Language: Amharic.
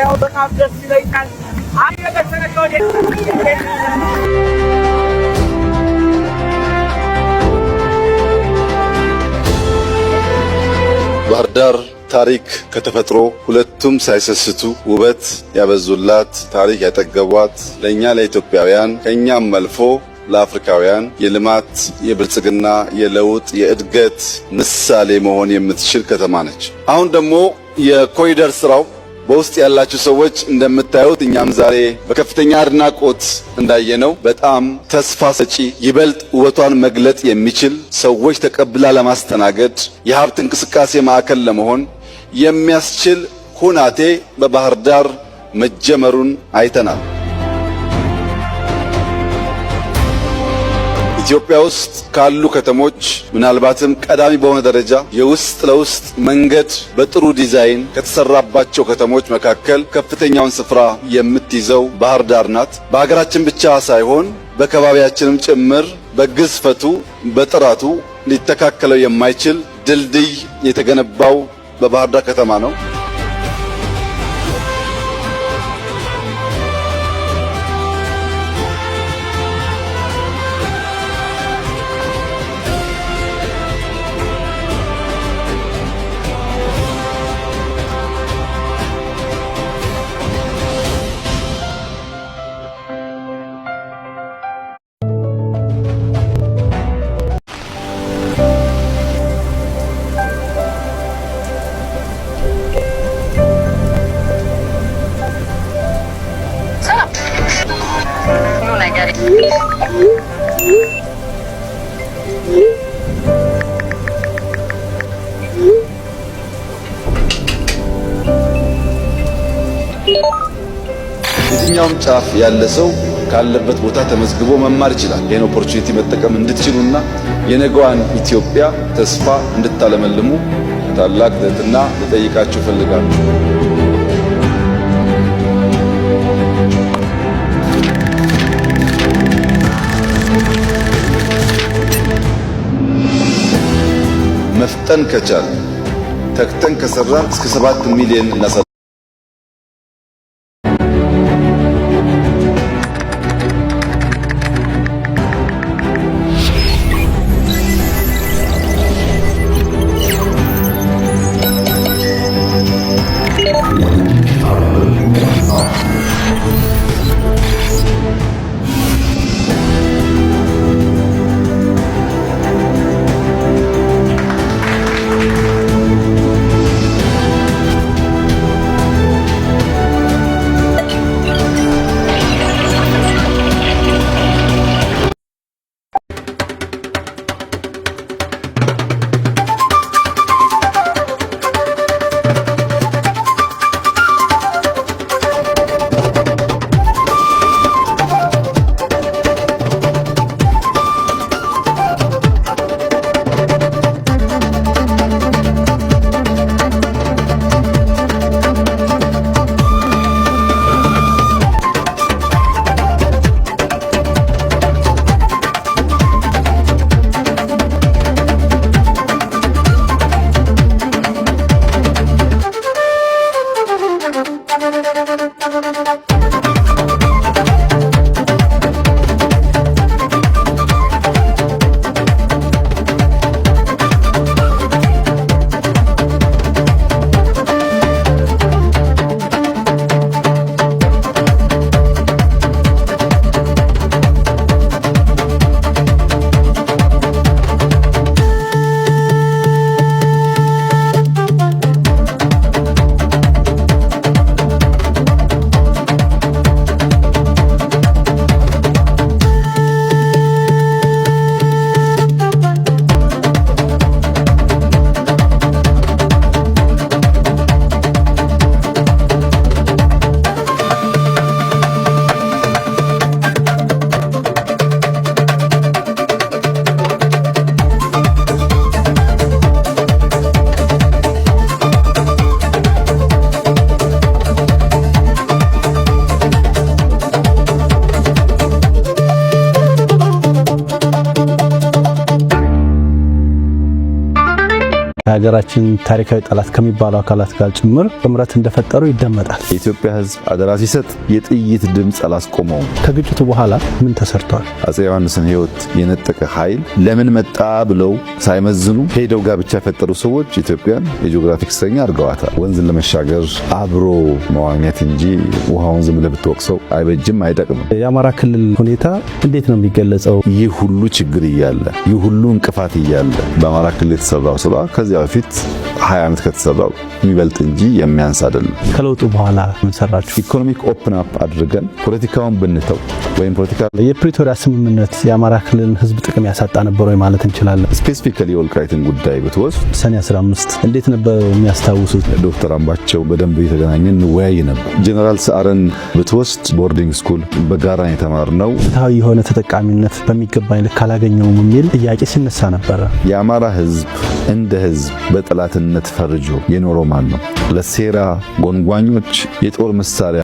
ያው በጣም ደስ ይለኛል። አንተ በተነከው ባህር ዳር ታሪክ ከተፈጥሮ ሁለቱም ሳይሰስቱ ውበት ያበዙላት ታሪክ ያጠገቧት ለኛ ለኢትዮጵያውያን ከኛም አልፎ ለአፍሪካውያን የልማት የብልጽግና የለውጥ የእድገት ምሳሌ መሆን የምትችል ከተማ ነች። አሁን ደግሞ የኮሪደር ስራው በውስጥ ያላችሁ ሰዎች እንደምታዩት እኛም ዛሬ በከፍተኛ አድናቆት እንዳየነው በጣም ተስፋ ሰጪ ይበልጥ ውበቷን መግለጥ የሚችል ሰዎች ተቀብላ ለማስተናገድ የሀብት እንቅስቃሴ ማዕከል ለመሆን የሚያስችል ሁናቴ በባህር ዳር መጀመሩን አይተናል። ኢትዮጵያ ውስጥ ካሉ ከተሞች ምናልባትም ቀዳሚ በሆነ ደረጃ የውስጥ ለውስጥ መንገድ በጥሩ ዲዛይን ከተሰራባቸው ከተሞች መካከል ከፍተኛውን ስፍራ የምትይዘው ባህር ዳር ናት። በሀገራችን ብቻ ሳይሆን በከባቢያችንም ጭምር በግዝፈቱ በጥራቱ ሊተካከለው የማይችል ድልድይ የተገነባው በባህር ዳር ከተማ ነው። የትኛውም ጫፍ ያለ ሰው ካለበት ቦታ ተመዝግቦ መማር ይችላል። ይህን ኦፖርቹኒቲ መጠቀም እንድትችሉና የነገዋን ኢትዮጵያ ተስፋ እንድታለመልሙ ታላቅ ትህትና ልጠይቃችሁ እፈልጋለሁ። መፍጠን ከቻል ተክተን ከሰራን እስከ 7 ሚሊዮን እናሳ የሀገራችን ታሪካዊ ጠላት ከሚባሉ አካላት ጋር ጭምር ጥምረት እንደፈጠሩ ይደመጣል። የኢትዮጵያ ሕዝብ አደራ ሲሰጥ የጥይት ድምፅ አላስቆመውም። ከግጭቱ በኋላ ምን ተሰርቷል? አፄ ዮሐንስን ሕይወት የነጠቀ ኃይል ለምን መጣ ብለው ሳይመዝኑ ሄደው ጋብቻ የፈጠሩ ሰዎች ኢትዮጵያን የጂኦግራፊክ እስረኛ አድርገዋታል። ወንዝን ለመሻገር አብሮ መዋኘት እንጂ ውሃውን ዝም ብለህ ብትወቅሰው አይበጅም፣ አይጠቅምም። የአማራ ክልል ሁኔታ እንዴት ነው የሚገለጸው? ይህ ሁሉ ችግር እያለ ይህ ሁሉ እንቅፋት እያለ በአማራ ክልል የተሰራው ስራ ከዚያ በፊት 20 ዓመት ከተሰራው የሚበልጥ እንጂ የሚያንስ አይደለም። ከለውጡ በኋላ ምን ሰራችሁ? ኢኮኖሚክ ኦፕን አፕ አድርገን ፖለቲካውን ብንተው ወይም ፖለቲካ የፕሪቶሪያ ስምምነት የአማራ ክልልን ህዝብ ጥቅም ያሳጣ ነበር ወይ ማለት እንችላለን? ስፔሲፊካሊ የወልቃይትን ጉዳይ ብትወስድ ሰኔ 15 እንዴት ነበር የሚያስታውሱት? ዶክተር አምባቸው በደንብ የተገናኘን እንወያይ ነበር። ጀነራል ሰዓረን ብትወስድ ቦርዲንግ ስኩል በጋራ የተማርነው ፍትሃዊ የሆነ ተጠቃሚነት በሚገባኝ ልክ አላገኘውም የሚል ጥያቄ ሲነሳ ነበረ። የአማራ ህዝብ እንደ ህዝብ በጠላትነት ፈርጆ የኖረው ማን ነው? ለሴራ ጎንጓኞች የጦር መሳሪያ